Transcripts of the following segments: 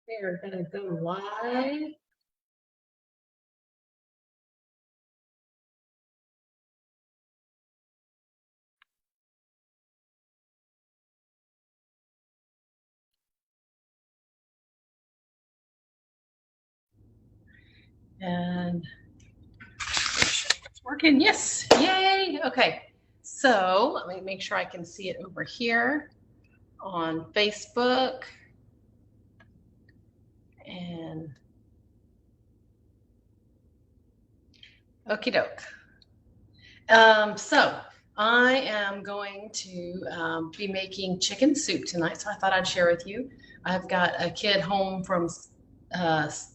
We're gonna go live. And it's working. Yes. Yay. Okay. So let me make sure I can see it over here on Facebook. And okie doke. So I am going to be making chicken soup tonight. So I thought I'd share with you. I've got a kid home from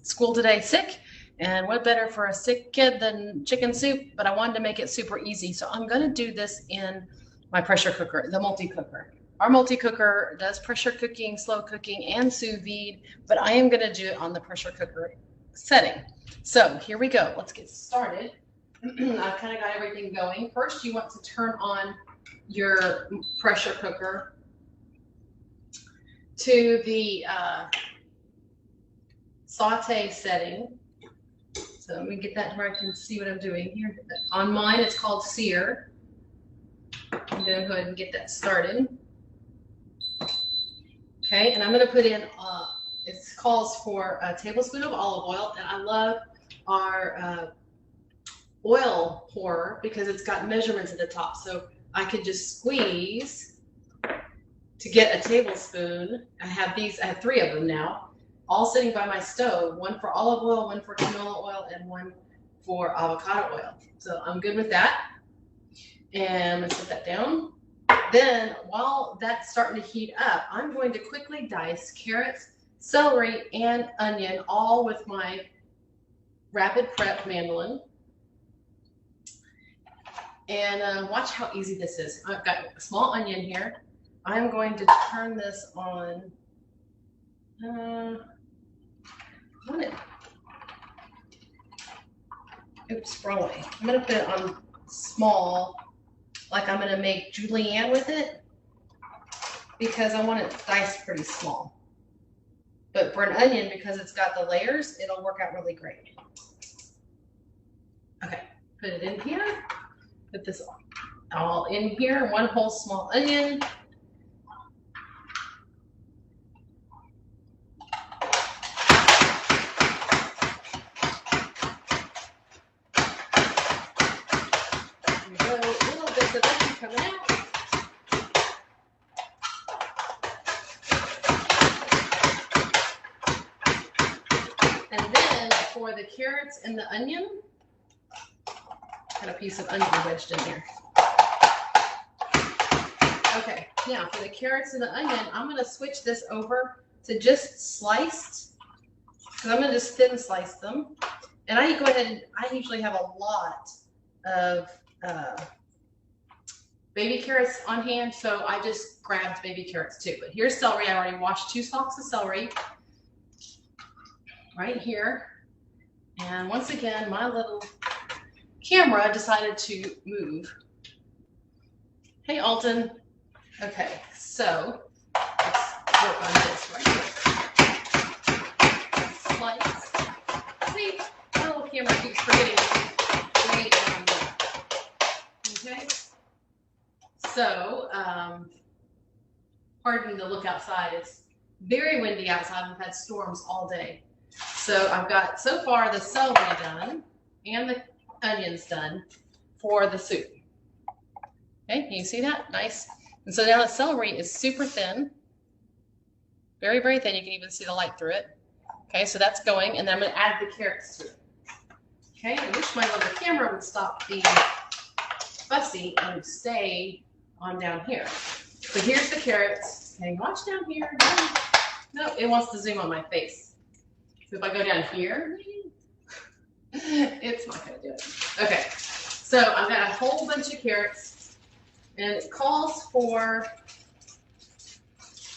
school today sick. And what better for a sick kid than chicken soup? But I wanted to make it super easy. So I'm going to do this in my pressure cooker, the multi-cooker. Our multi-cooker does pressure cooking, slow cooking, and sous vide, but I am going to do it on the pressure cooker setting. So here we go. Let's get started. I've kind of got everything going. First, you want to turn on your pressure cooker to the saute setting. So let me get that where I can see what I'm doing here. On mine, it's called sear. I'm going to go ahead and get that started. Okay, and I'm going to put in, it calls for a tablespoon of olive oil, and I love our oil pourer because it's got measurements at the top. So I could just squeeze to get a tablespoon. I have 3 of them now, all sitting by my stove, one for olive oil, one for canola oil, and one for avocado oil. So I'm good with that. And let's put that down. Then while that's starting to heat up, I'm going to quickly dice carrots, celery, and onion, all with my rapid prep mandolin. And watch how easy this is. I've got a small onion here. I'm going to turn this on. Oops, wrong way. I'm going to put it on small, like I'm going to make julienne with it, because I want it diced pretty small. But for an onion, because it's got the layers, it'll work out really great. Okay, put it in here. Put this all in here, one whole small onion. There we go, little bits of onion coming out. And then for the carrots and the onion, got a piece of onion wedged in here. Okay, now for the carrots and the onion, I'm going to switch this over to just sliced, because I'm going to just thin slice them. And I go ahead and I usually have a lot of baby carrots on hand, so I just grabbed baby carrots too. But here's celery. I already washed 2 stalks of celery right here. And once again, my little camera decided to move. Hey, Alton. Okay, so let's work on this right here. Slice. See, my little camera keeps forgetting to lay it on there. Okay. So, pardon the look outside. It's very windy outside. We've had storms all day. So I've got so far the celery done and the onions done for the soup. Okay, can you see that? Nice. And so now the celery is super thin, very, very thin. You can even see the light through it. Okay, so that's going, and then I'm going to add the carrots to it. Okay, I wish my little camera would stop being fussy and stay on down here. So here's the carrots. Okay, watch down here. No, it wants to zoom on my face. So if I go down here, it's not going to do it. Okay, so I've got a whole bunch of carrots, and it calls for,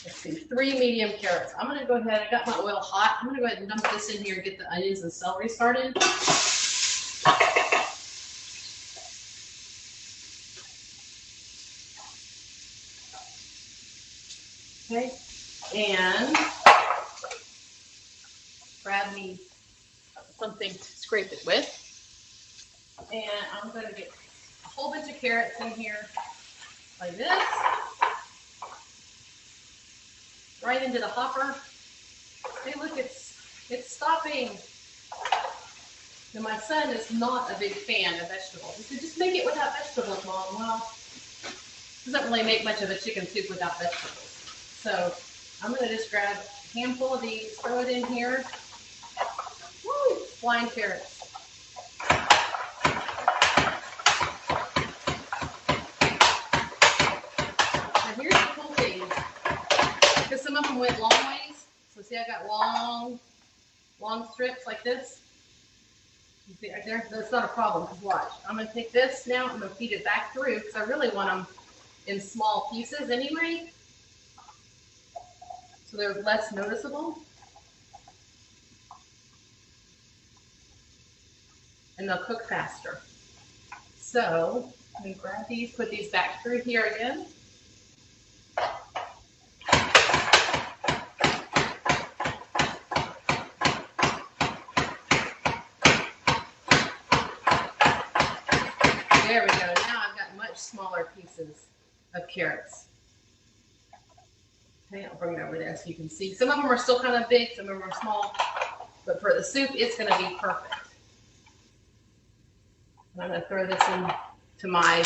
let's see, 3 medium carrots. I'm going to go ahead, I got my oil hot. I'm going to go ahead and dump this in here and get the onions and celery started. Okay, and grab me something to scrape it with. And I'm going to get a whole bunch of carrots in here like this. Right into the hopper. Hey, look, it's stopping. And my son is not a big fan of vegetables. He said, just make it without vegetables, Mom. Well, it doesn't really make much of a chicken soup without vegetables. So I'm going to just grab a handful of these, throw it in here. Woo, flying carrots. Now here's the cool thing. Because some of them went long ways. So see, I got long strips like this. You see right there? That's not a problem, because watch. I'm going to take this now, I'm going to feed it back through, because I really want them in small pieces anyway. So they're less noticeable. And they'll cook faster. So, let me grab these, put these back through here again. There we go. Now I've got much smaller pieces of carrots. Okay, I'll bring it over there so you can see. Some of them are still kind of big, some of them are small, but for the soup, it's going to be perfect. And I'm going to throw this into my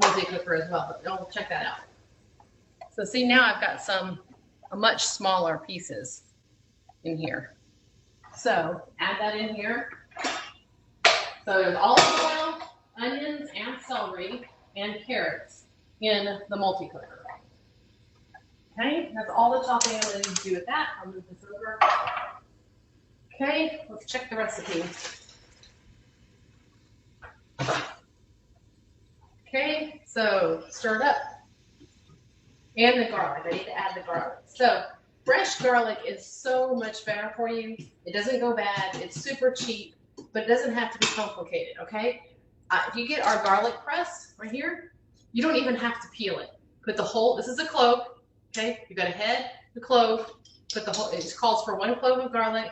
multi-cooker as well, but don't check that out. So see, now I've got much smaller pieces in here. So add that in here. So there's olive oil, onions, and celery, and carrots in the multi-cooker. Okay, that's all the chopping I'm going to do with that. I'll move this over. Okay, let's check the recipe. Okay, so stir it up. And the garlic. I need to add the garlic. So fresh garlic is so much better for you. It doesn't go bad. It's super cheap, but it doesn't have to be complicated, okay? If you get our garlic press right here, you don't even have to peel it. Put the whole, this is a clove, okay? You got a head, the clove, put the whole, it calls for 1 clove of garlic,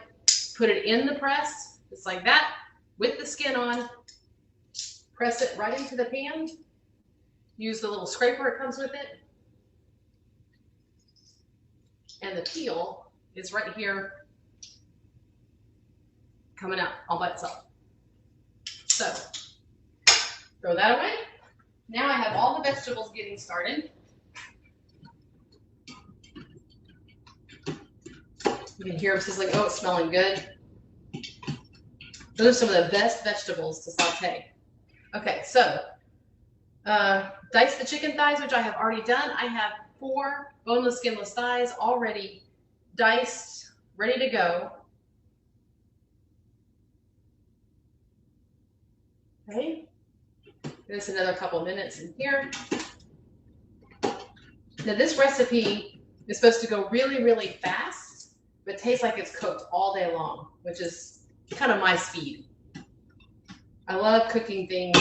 put it in the press, just like that, with the skin on, press it right into the pan, use the little scraper it comes with it, and the peel is right here coming out all by itself. So, throw that away. Now I have all the vegetables getting started. You can hear them sizzling. Oh, it's smelling good. Those are some of the best vegetables to saute. Okay, so dice the chicken thighs, which I have already done. I have 4 boneless, skinless thighs already diced, ready to go. Okay, just another couple minutes in here. Now this recipe is supposed to go really, really fast, but tastes like it's cooked all day long, which is kind of my speed. I love cooking things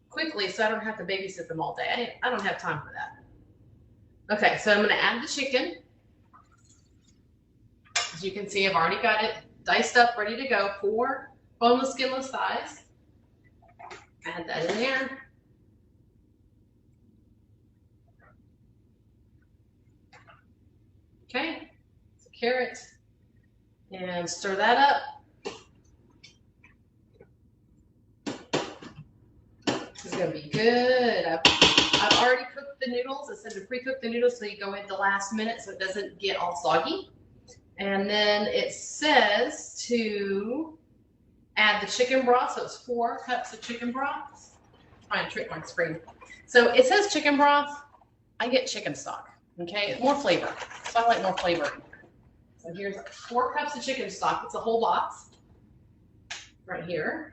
quickly so I don't have to babysit them all day. I don't have time for that. Okay, so I'm going to add the chicken. As you can see, I've already got it diced up, ready to go. 4 boneless, skinless thighs. Add that in there. Okay, so carrot, and stir that up. This is going to be good. I've already cooked the noodles. It said to pre-cook the noodles so you go in the last minute so it doesn't get all soggy. And then it says to add the chicken broth. So it's 4 cups of chicken broth. Try and trick my screen. So it says chicken broth. I get chicken stock. Okay, more flavor. So I like more flavor. So here's 4 cups of chicken stock. It's a whole box right here.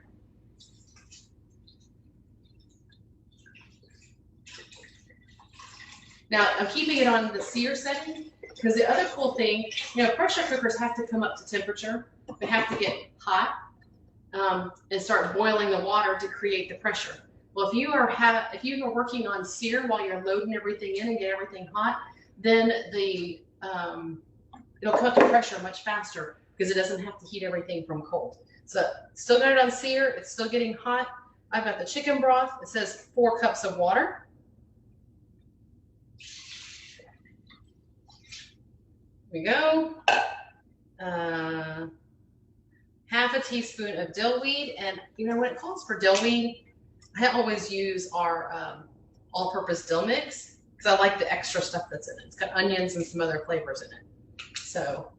Now I'm keeping it on the sear setting because the other cool thing, you know, pressure cookers have to come up to temperature. They have to get hot and start boiling the water to create the pressure. Well, if you are working on sear while you're loading everything in and get everything hot, then the it'll come up to pressure much faster because it doesn't have to heat everything from cold. So still got it on sear. It's still getting hot. I've got the chicken broth. It says 4 cups of water. Here we go. Half a teaspoon of dill weed. And you know, when it calls for dill weed, I always use our all-purpose dill mix because I like the extra stuff that's in it. It's got onions and some other flavors in it. So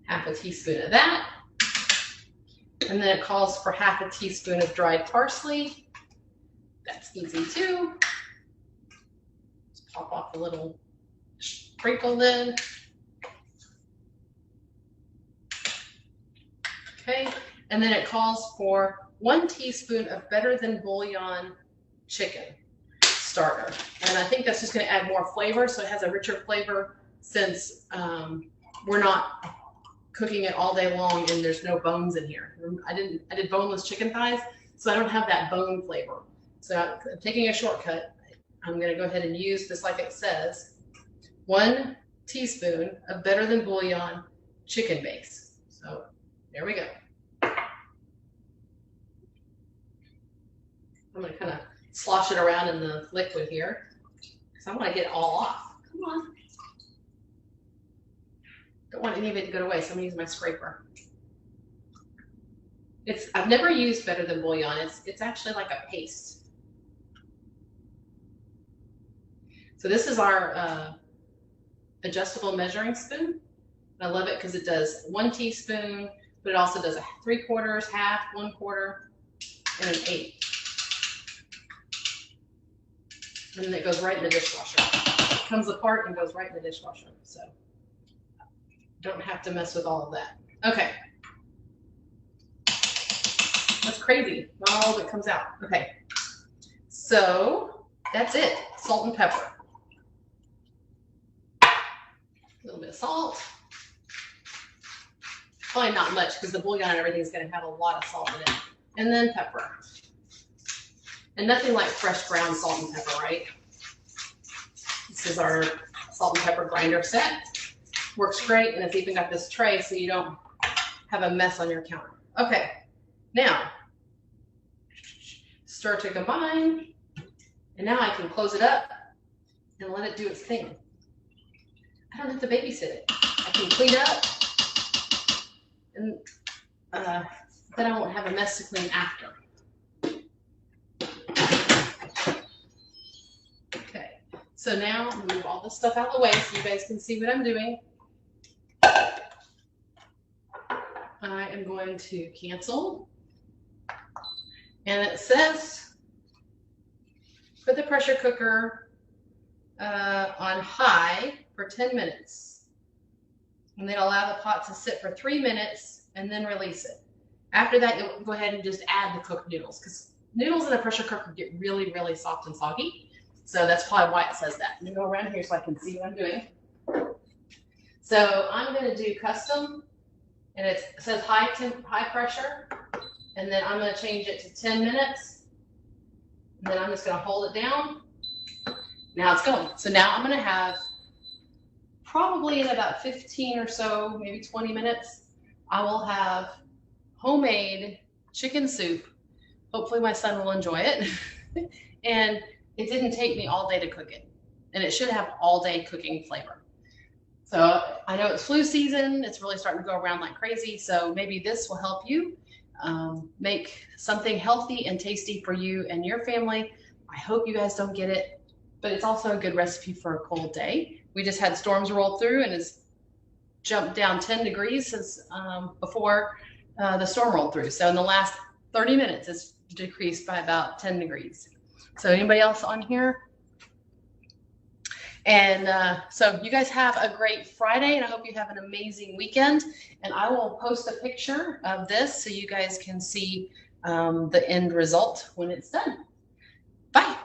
half a teaspoon of that. And then it calls for half a teaspoon of dried parsley. That's easy too. Just pop off a little sprinkle then. Okay, and then it calls for 1 teaspoon of better than bouillon chicken starter. And I think that's just going to add more flavor, so it has a richer flavor since we're not cooking it all day long and there's no bones in here. I did boneless chicken thighs, so I don't have that bone flavor. So I'm taking a shortcut. I'm going to go ahead and use this like it says, 1 teaspoon of better than bouillon chicken base. So there we go. I'm going to kind of slosh it around in the liquid here because I want to get it all off. Come on. Don't want any of it to go to waste, so I'm going to use my scraper. I've never used better than bouillon. It's actually like a paste. So this is our adjustable measuring spoon. I love it because it does 1 teaspoon, but it also does a 3/4, half, 1/4, and an 1/8. And then it goes right in the dishwasher. It comes apart and goes right in the dishwasher. So don't have to mess with all of that. Okay. That's crazy. Not all of it comes out. Okay. So that's it. Salt and pepper. A little bit of salt. Probably not much because the bouillon and everything is going to have a lot of salt in it. And then pepper. And nothing like fresh ground salt and pepper, right? This is our salt and pepper grinder set. Works great, and it's even got this tray so you don't have a mess on your counter. Okay, now stir to combine, and now I can close it up and let it do its thing. I don't have to babysit it. I can clean up, and then I won't have a mess to clean after. Okay, so now I'm gonna move all this stuff out of the way so you guys can see what I'm doing. I am going to cancel, and it says put the pressure cooker on high for 10 minutes, and then allow the pot to sit for 3 minutes and then release it. After that, you'll go ahead and just add the cooked noodles because noodles in a pressure cooker get really, really soft and soggy. So that's probably why it says that. Let me go around here so I can see what I'm doing. So I'm going to do custom. And it says high pressure, and then I'm going to change it to 10 minutes, and then I'm just going to hold it down. Now it's going. So now I'm going to have probably in about 15 or so, maybe 20 minutes, I will have homemade chicken soup. Hopefully my son will enjoy it. And it didn't take me all day to cook it, and it should have all day cooking flavor. So I know it's flu season. It's really starting to go around like crazy. So maybe this will help you make something healthy and tasty for you and your family. I hope you guys don't get it, but it's also a good recipe for a cold day. We just had storms roll through, and it's jumped down 10 degrees since before the storm rolled through. So in the last 30 minutes, it's decreased by about 10 degrees. So anybody else on here? And so you guys have a great Friday, and I hope you have an amazing weekend. And I will post a picture of this so you guys can see the end result when it's done. Bye.